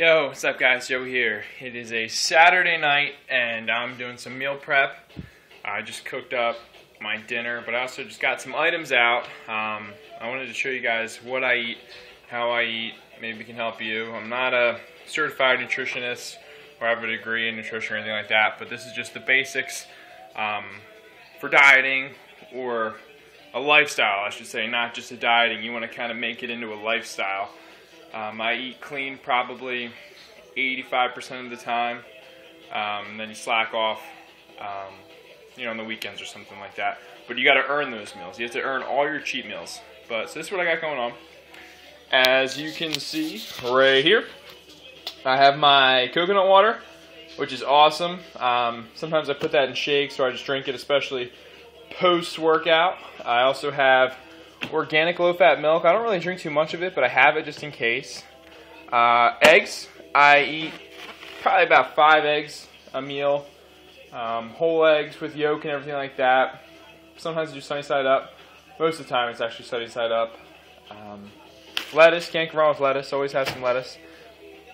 Yo, what's up guys? Joe here. It is a Saturday night and I'm doing some meal prep. I just cooked up my dinner, but I also just got some items out. I wanted to show you guys what I eat, how I eat. Maybe it can help you. I'm not a certified nutritionist or have a degree in nutrition or anything like that, but this is just the basics for dieting, or a lifestyle I should say, not just a dieting. You want to kind of make it into a lifestyle. I eat clean probably 85% of the time, and then you slack off, on the weekends or something like that. But you got to earn those meals. You have to earn all your cheat meals. So this is what I got going on. As you can see right here, I have my coconut water, which is awesome. Sometimes I put that in shakes, or I just drink it, especially post-workout. I also have organic low-fat milk. I don't really drink too much of it, but I have it just in case. Eggs. I eat probably about 5 eggs a meal. Whole eggs with yolk and everything like that. Sometimes I do sunny side up. Most of the time it's actually sunny side up. Lettuce. Can't go wrong with lettuce. Always have some lettuce.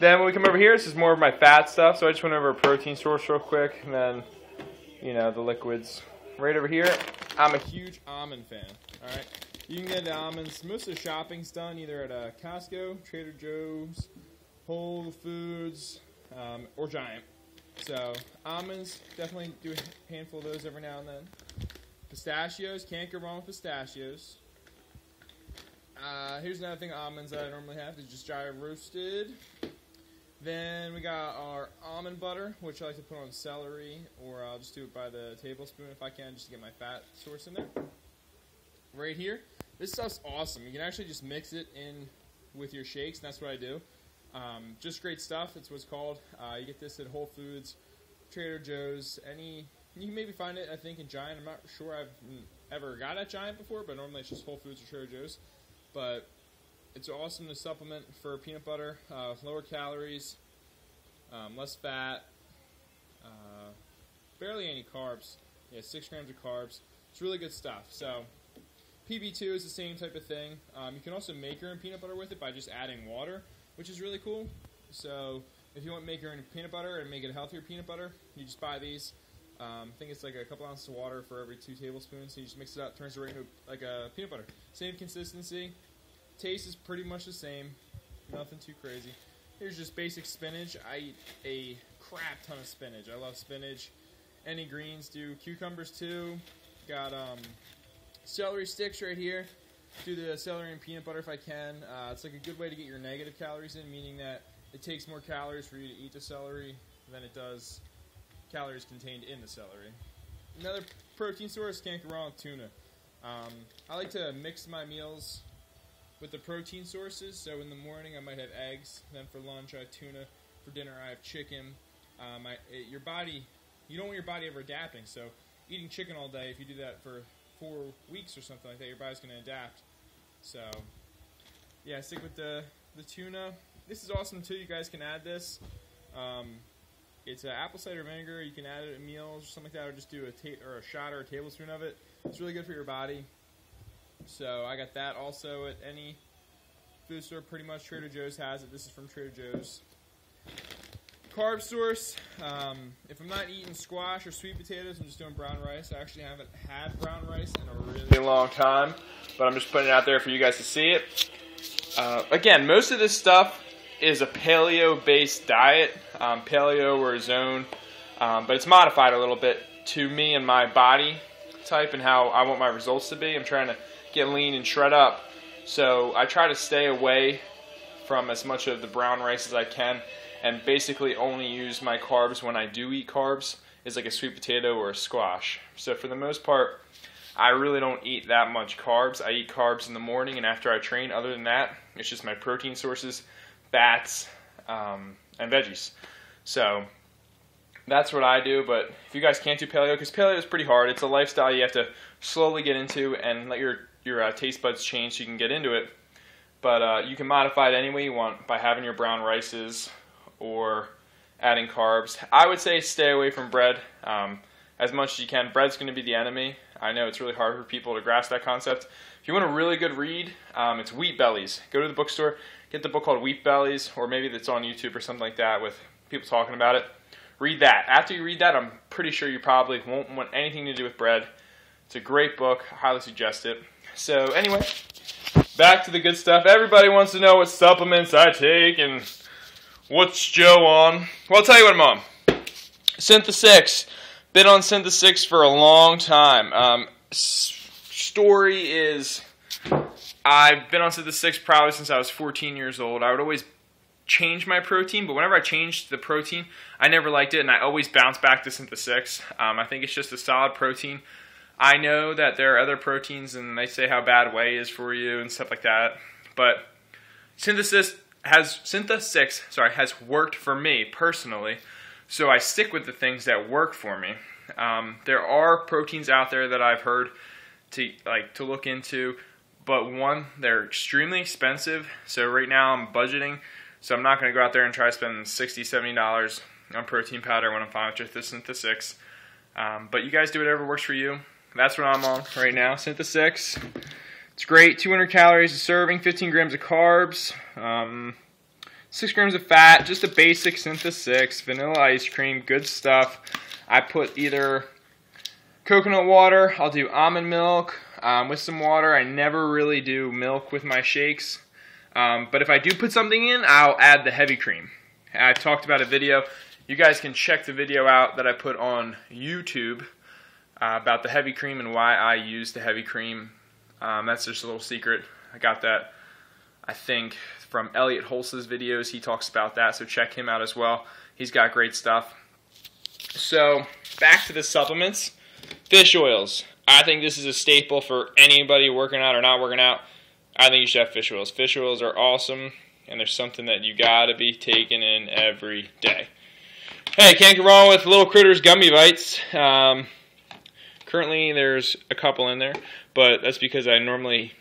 Then when we come over here, this is more of my fat stuff. So I just went over a protein source real quick. And then, the liquids. Right over here, I'm a huge almond fan. Alright. You can get the almonds. Most of the shopping's done either at Costco, Trader Joe's, Whole Foods, or Giant. So almonds, definitely do a handful of those every now and then. Pistachios, can't go wrong with pistachios. Here's another thing, almonds that I normally have. They're just dry roasted. Then we got our almond butter, which I like to put on celery, or I'll just do it by the tablespoon if I can, just to get my fat source in there. Right here, this stuff's awesome. You can actually just mix it in with your shakes, and that's what I do. Just great stuff. It's what's called. You get this at Whole Foods, Trader Joe's, you can maybe find it, I think, in Giant. I'm not sure I've ever got at Giant before, but normally it's just Whole Foods or Trader Joe's. But it's awesome to supplement for peanut butter, lower calories, less fat, barely any carbs. Yeah, 6 grams of carbs. It's really good stuff. So PB2 is the same type of thing. You can also make your own peanut butter with it by just adding water, which is really cool. So if you want to make your own peanut butter and make it a healthier peanut butter, you just buy these. I think it's like a couple ounces of water for every 2 tablespoons. So you just mix it up, turns it right into like a peanut butter. Same consistency. Taste is pretty much the same. Nothing too crazy. Here's just basic spinach. I eat a crap ton of spinach. I love spinach. Any greens do. Cucumbers too. Got celery sticks right here. Do the celery and peanut butter if I can. It's like a good way to get your negative calories in, meaning that it takes more calories for you to eat the celery than it does calories contained in the celery. Another protein source, can't go wrong with tuna. I like to mix my meals with the protein sources. So in the morning I might have eggs, then for lunch I have tuna, for dinner I have chicken. Your body, you don't want your body ever adapting, so eating chicken all day, if you do that for 4 weeks or something like that, your body's going to adapt. So yeah, stick with the tuna. This is awesome too. You guys can add this. It's apple cider vinegar. You can add it at meals or something like that, or just do a shot or a tablespoon of it. It's really good for your body. So I got that also at any food store, pretty much. Trader Joe's has it. This is from Trader Joe's. Carb source. If I'm not eating squash or sweet potatoes, I'm just doing brown rice. I actually haven't had brown rice in a really long time, but I'm just putting it out there for you guys to see it. Again, most of this stuff is a paleo-based diet, paleo or zone, but it's modified a little bit to me and my body type and how I want my results to be. I'm trying to get lean and shred up, so I try to stay away from as much of the brown rice as I can, and basically only use my carbs when I do eat carbs is like a sweet potato or a squash. So for the most part, I really don't eat that much carbs. I eat carbs in the morning and after I train. Other than that, it's just my protein sources, fats, and veggies. So that's what I do. But if you guys can't do paleo, because paleo is pretty hard, it's a lifestyle you have to slowly get into and let your taste buds change so you can get into it. But you can modify it any way you want by having your brown rices or adding carbs. I would say stay away from bread. as much as you can. Bread's going to be the enemy. I know it's really hard for people to grasp that concept. If you want a really good read, it's Wheat Bellies. Go to the bookstore, get the book called Wheat Bellies, or maybe it's on YouTube or something like that with people talking about it. Read that. After you read that, I'm pretty sure you probably won't want anything to do with bread. It's a great book. I highly suggest it. So anyway, back to the good stuff. Everybody wants to know what supplements I take and what's Joe on. Well, I'll tell you what I'm on. Syntha-6. Been on Syntha-6 for a long time. Story is, I've been on Syntha-6 probably since I was 14 years old. I would always change my protein, but whenever I changed the protein, I never liked it, and I always bounce back to Syntha-6. I think it's just a solid protein. I know that there are other proteins, and they say how bad whey is for you and stuff like that, but Syntha-6 has worked for me personally, so I stick with the things that work for me. There are proteins out there that I've heard to look into, but one, they're extremely expensive. So right now I'm budgeting, so I'm not going to go out there and try to spend $60, $70 on protein powder when I'm fine with just Syntha-6. But you guys do whatever works for you. That's what I'm on right now, Syntha-6. It's great, 200 calories a serving, 15 grams of carbs, 6 grams of fat, just a basic Syntha-6, vanilla ice cream, good stuff. I put either coconut water, I'll do almond milk with some water. I never really do milk with my shakes. But if I do put something in, I'll add the heavy cream. I've talked about a video. You guys can check the video out that I put on YouTube about the heavy cream and why I use the heavy cream. That's just a little secret. I got that, I think, from Elliot Holz's videos. He talks about that, so check him out as well. He's got great stuff. So, back to the supplements. Fish oils. I think this is a staple for anybody working out or not working out. I think you should have fish oils. Fish oils are awesome, and they're something that you gotta be taking in every day. Hey, can't go wrong with Little Critters Gummy Bites. Currently, there's a couple in there, but that's because I normally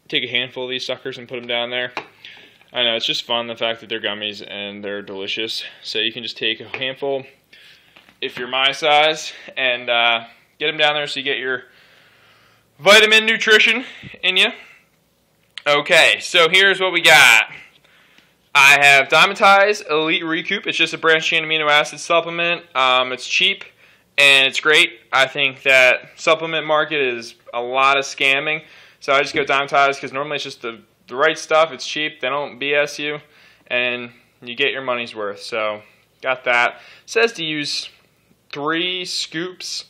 take a handful of these suckers and put them down there. I know, it's just fun, the fact that they're gummies and they're delicious. So you can just take a handful, if you're my size, and get them down there so you get your vitamin nutrition in you. Okay, so here's what we got. I have Dymatize Elite Recoup. It's just a branched chain amino acid supplement. It's cheap and it's great. I think that supplement market is a lot of scamming, so I just go Dymatize because normally it's just the right stuff. It's cheap. They don't BS you, and you get your money's worth. So got that. It says to use 3 scoops.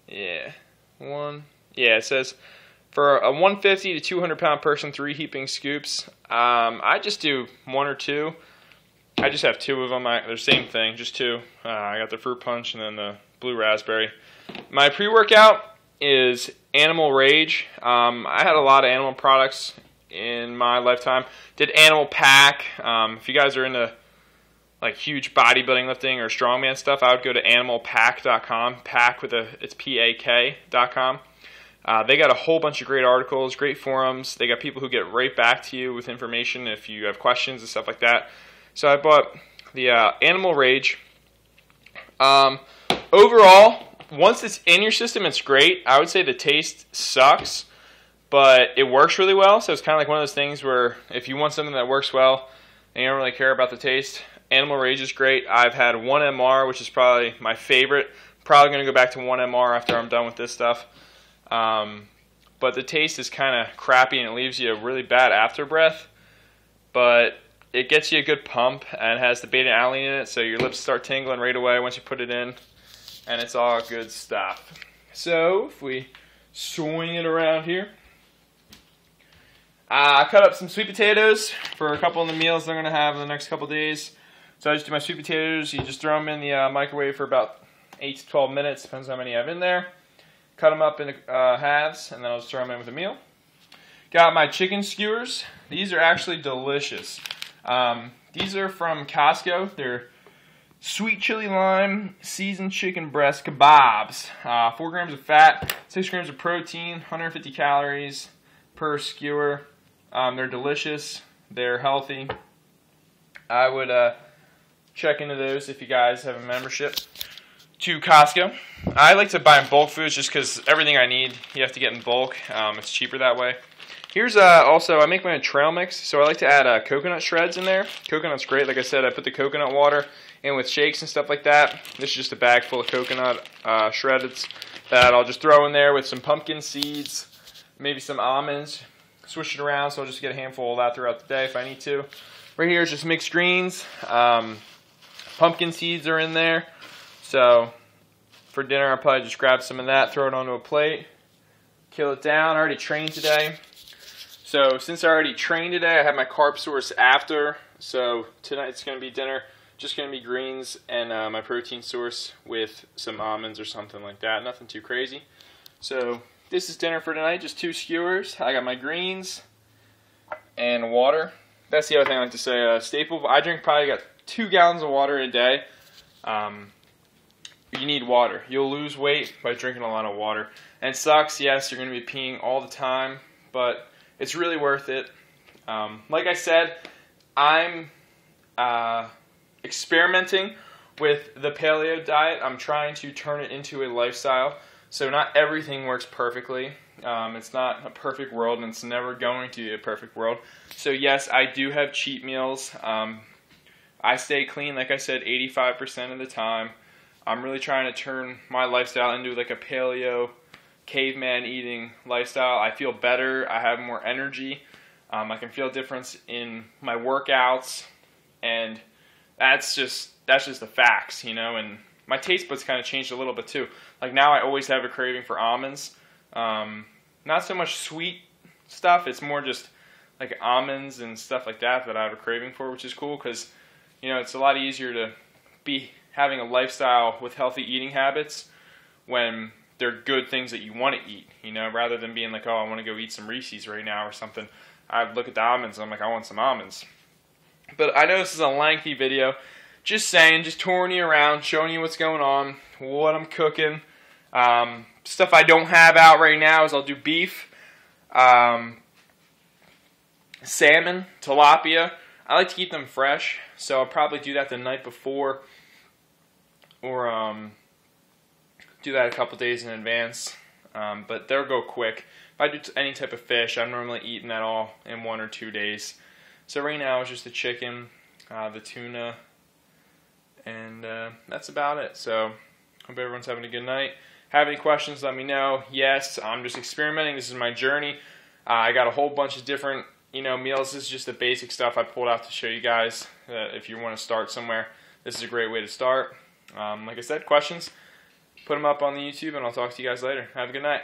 Yeah, it says for a 150 to 200 pound person, 3 heaping scoops. I just do 1 or 2. I just have 2 of them. They're the same thing, just 2. I got the fruit punch and then the blue raspberry. My pre-workout is Animal Rage. I had a lot of animal products in my lifetime. Did Animal Pack. If you guys are into like huge bodybuilding, lifting, or strongman stuff, I would go to animalpack.com. Pack with it's PAK.com. They got a whole bunch of great articles, great forums. They got people who get right back to you with information if you have questions and stuff like that. So I bought the Animal Rage. Overall, once it's in your system, it's great. I would say the taste sucks, but it works really well. So it's kind of like one of those things where if you want something that works well and you don't really care about the taste, Animal Rage is great. I've had 1MR, which is probably my favorite. Probably going to go back to 1MR after I'm done with this stuff. But the taste is kind of crappy and it leaves you a really bad afterbreath. But it gets you a good pump and has the beta-alanine in it, so your lips start tingling right away once you put it in. And it's all good stuff. So if we swing it around here. I cut up some sweet potatoes for a couple of the meals I'm going to have in the next couple days. So I just do my sweet potatoes. You just throw them in the microwave for about 8 to 12 minutes. Depends how many I have in there. Cut them up into halves, and then I'll just throw them in with a meal. Got my chicken skewers. These are actually delicious. These are from Costco. They're sweet chili lime seasoned chicken breast kebabs. 4 grams of fat, 6 grams of protein, 150 calories per skewer. They're delicious. They're healthy. I would check into those if you guys have a membership. to Costco. I like to buy in bulk foods just because everything I need you have to get in bulk. It's cheaper that way. Here's also, I make my own trail mix, so I like to add coconut shreds in there. Coconut's great. Like I said, I put the coconut water in with shakes and stuff like that. This is just a bag full of coconut shreds that I'll just throw in there with some pumpkin seeds, maybe some almonds. Swish it around, so I'll just get a handful of that throughout the day if I need to. Right here is just mixed greens. Pumpkin seeds are in there. So for dinner, I'll probably just grab some of that, throw it onto a plate, kill it down. I already trained today. So since I already trained today, I have my carb source after. So tonight's going to be dinner, just going to be greens and my protein source with some almonds or something like that. Nothing too crazy. So this is dinner for tonight, just 2 skewers. I got my greens and water. That's the other thing I like to say. Staple, I drink probably got 2 gallons of water a day. You need water. You'll lose weight by drinking a lot of water. And it sucks, yes, you're going to be peeing all the time, but it's really worth it. Like I said, I'm experimenting with the paleo diet. I'm trying to turn it into a lifestyle. So not everything works perfectly. It's not a perfect world, and it's never going to be a perfect world. So yes, I do have cheat meals. I stay clean, like I said, 85% of the time. I'm really trying to turn my lifestyle into like a paleo, caveman eating lifestyle. I feel better. I have more energy. I can feel a difference in my workouts, and that's just the facts, you know. And my taste buds kind of changed a little bit too. Like now, I always have a craving for almonds. Not so much sweet stuff. It's more just like almonds and stuff like that I have a craving for, which is cool because, you know, it's a lot easier to be having a lifestyle with healthy eating habits when they're good things that you want to eat, you know, rather than being like, oh, I want to go eat some Reese's right now or something. I look at the almonds and I'm like, I want some almonds. But I know this is a lengthy video. Just saying, just touring you around, showing you what's going on, what I'm cooking. Stuff I don't have out right now is I'll do beef, salmon, tilapia. I like to keep them fresh, so I'll probably do that the night before or do that a couple days in advance. But they'll go quick. If I do any type of fish, I'm normally eating that all in 1 or 2 days. So right now it's just the chicken, the tuna, and that's about it. So hope everyone's having a good night. Have any questions, let me know. Yes, I'm just experimenting. This is my journey. I got a whole bunch of different, you know, meals. This is just the basic stuff I pulled out to show you guys. If you want to start somewhere, this is a great way to start. Like I said, questions, put them up on the YouTube, and I'll talk to you guys later. Have a good night.